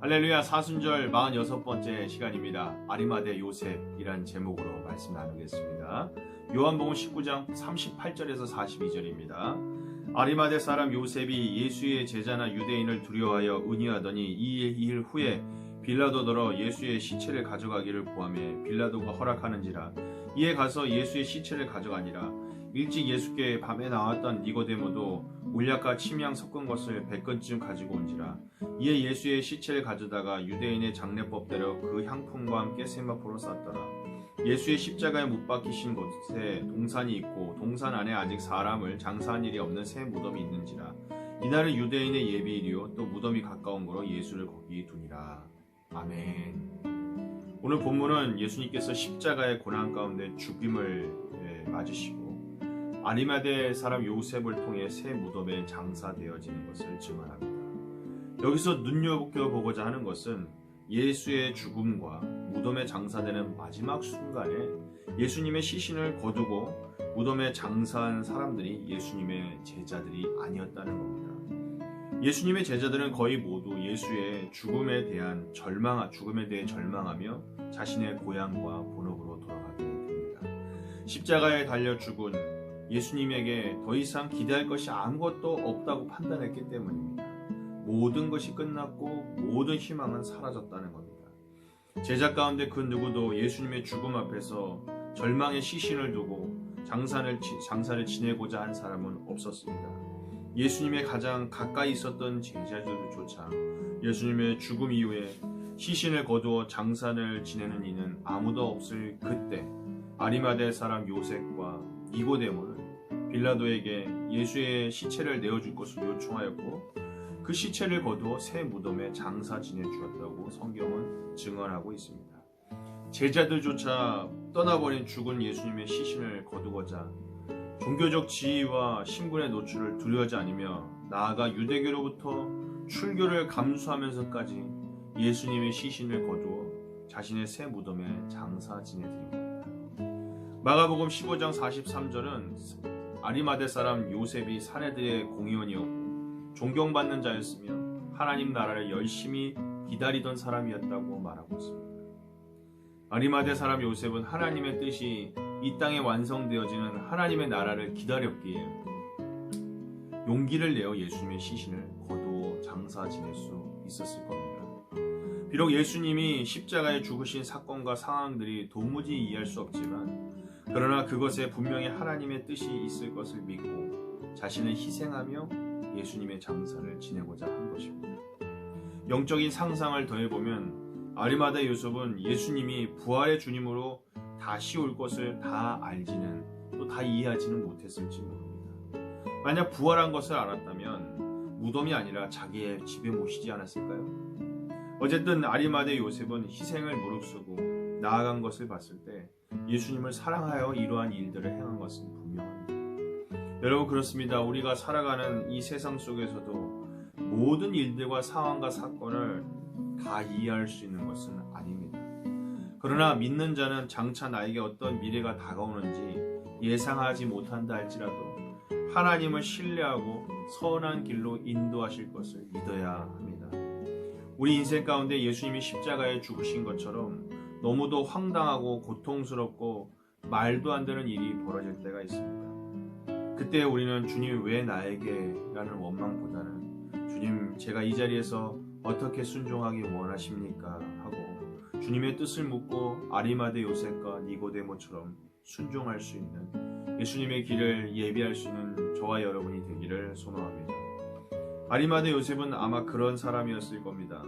할렐루야. 사순절 46번째 시간입니다. 아리마대 요셉이란 제목으로 말씀 나누겠습니다. 요한복음 19장 38절에서 42절입니다. 아리마대 사람 요셉이 예수의 제자나 유대인을 두려워하여 의논하더니 이 일 후에 빌라도더러 예수의 시체를 가져가기를 구하매 빌라도가 허락하는지라. 이에 가서 예수의 시체를 가져가니라. 일찍 예수께 밤에 나왔던 니고데모도 물약과 침향 섞은 것을 100건쯤 가지고 온지라. 이에 예수의 시체를 가져다가 유대인의 장례법대로 그 향품과 함께 세마포로 쌌더라. 예수의 십자가에 못 박히신 곳에 동산이 있고 동산 안에 아직 사람을 장사한 일이 없는 새 무덤이 있는지라. 이날은 유대인의 예비일이요 또 무덤이 가까운 거로 예수를 거기 두니라. 아멘. 오늘 본문은 예수님께서 십자가의 고난 가운데 죽임을 맞으시고 아리마대 사람 요셉을 통해 새 무덤에 장사되어지는 것을 증언합니다. 여기서 눈여겨보고자 하는 것은 예수의 죽음과 무덤에 장사되는 마지막 순간에 예수님의 시신을 거두고 무덤에 장사한 사람들이 예수님의 제자들이 아니었다는 겁니다. 예수님의 제자들은 거의 모두 예수의 죽음에 대해 절망하며 자신의 고향과 본업으로 돌아가게 됩니다. 십자가에 달려 죽은 예수님에게 더 이상 기대할 것이 아무것도 없다고 판단했기 때문입니다. 모든 것이 끝났고 모든 희망은 사라졌다는 겁니다. 제자 가운데 그 누구도 예수님의 죽음 앞에서 절망의 시신을 두고 장사를 지내고자 한 사람은 없었습니다. 예수님의 가장 가까이 있었던 제자들조차 예수님의 죽음 이후에 시신을 거두어 장사를 지내는 이는 아무도 없을 그때 아리마대 사람 요셉과 니고데모는 빌라도에게 예수의 시체를 내어줄 것을 요청하였고 그 시체를 거두어 새 무덤에 장사 지내주었다고 성경은 증언하고 있습니다. 제자들조차 떠나버린 죽은 예수님의 시신을 거두고자 종교적 지위와 신분의 노출을 두려워하지 않으며 나아가 유대교로부터 출교를 감수하면서까지 예수님의 시신을 거두어 자신의 새 무덤에 장사 지내드립니다. 마가복음 15장 43절은 아리마대 사람 요셉이 사내들의 공의원이었고 존경받는 자였으며 하나님 나라를 열심히 기다리던 사람이었다고 말하고 있습니다. 아리마대 사람 요셉은 하나님의 뜻이 이 땅에 완성되어지는 하나님의 나라를 기다렸기에 용기를 내어 예수님의 시신을 거두어 장사 지낼 수 있었을 겁니다. 비록 예수님이 십자가에 죽으신 사건과 상황들이 도무지 이해할 수 없지만 그러나 그것에 분명히 하나님의 뜻이 있을 것을 믿고 자신을 희생하며 예수님의 장사를 지내고자 한 것입니다. 영적인 상상을 더해보면 아리마대 요셉은 예수님이 부활의 주님으로 다시 올 것을 다 알지는 또 다 이해하지는 못했을지 모릅니다. 만약 부활한 것을 알았다면 무덤이 아니라 자기의 집에 모시지 않았을까요? 어쨌든 아리마대 요셉은 희생을 무릅쓰고 나아간 것을 봤을 때 예수님을 사랑하여 이러한 일들을 행한 것은 분명합니다. 여러분 그렇습니다. 우리가 살아가는 이 세상 속에서도 모든 일들과 상황과 사건을 다 이해할 수 있는 것은 아닙니다. 그러나 믿는 자는 장차 나에게 어떤 미래가 다가오는지 예상하지 못한다 할지라도 하나님을 신뢰하고 선한 길로 인도하실 것을 믿어야 합니다. 우리 인생 가운데 예수님이 십자가에 죽으신 것처럼 너무도 황당하고 고통스럽고 말도 안 되는 일이 벌어질 때가 있습니다. 그때 우리는 주님 왜 나에게? 라는 원망보다는 주님 제가 이 자리에서 어떻게 순종하기 원하십니까? 하고 주님의 뜻을 묻고 아리마대 요셉과 니고데모처럼 순종할 수 있는 예수님의 길을 예비할 수 있는 저와 여러분이 되기를 소망합니다. 아리마대 요셉은 아마 그런 사람이었을 겁니다.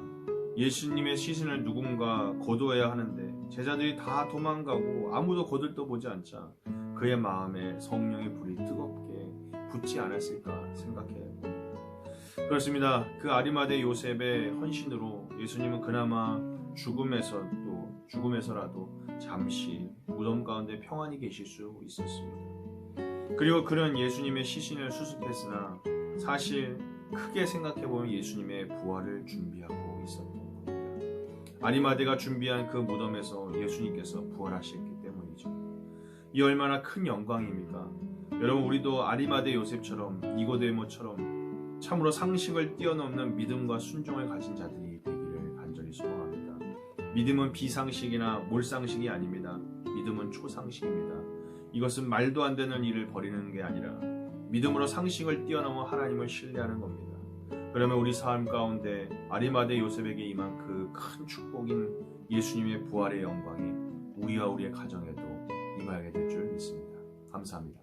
예수님의 시신을 누군가 거두어야 하는데 제자들이 다 도망가고 아무도 거들떠보지 않자 그의 마음에 성령의 불이 뜨겁게 붙지 않았을까 생각해요. 그렇습니다. 그 아리마대 요셉의 헌신으로 예수님은 그나마 죽음에서라도 잠시 무덤 가운데 평안히 계실 수 있었습니다. 그리고 그는 예수님의 시신을 수습했으나 사실 크게 생각해보면 예수님의 부활을 준비하고 있었던 겁니다. 아리마대가 준비한 그 무덤에서 예수님께서 부활하셨기 때문이죠. 이 얼마나 큰 영광입니까? 여러분 우리도 아리마대 요셉처럼 니고데모처럼 참으로 상식을 뛰어넘는 믿음과 순종을 가진 자들이 되기를 믿음은 비상식이나 몰상식이 아닙니다. 믿음은 초상식입니다. 이것은 말도 안 되는 일을 벌이는 게 아니라 믿음으로 상식을 뛰어넘어 하나님을 신뢰하는 겁니다. 그러면 우리 삶 가운데 아리마대 요셉에게 임한 그 큰 축복인 예수님의 부활의 영광이 우리와 우리의 가정에도 임하게 될 줄 믿습니다. 감사합니다.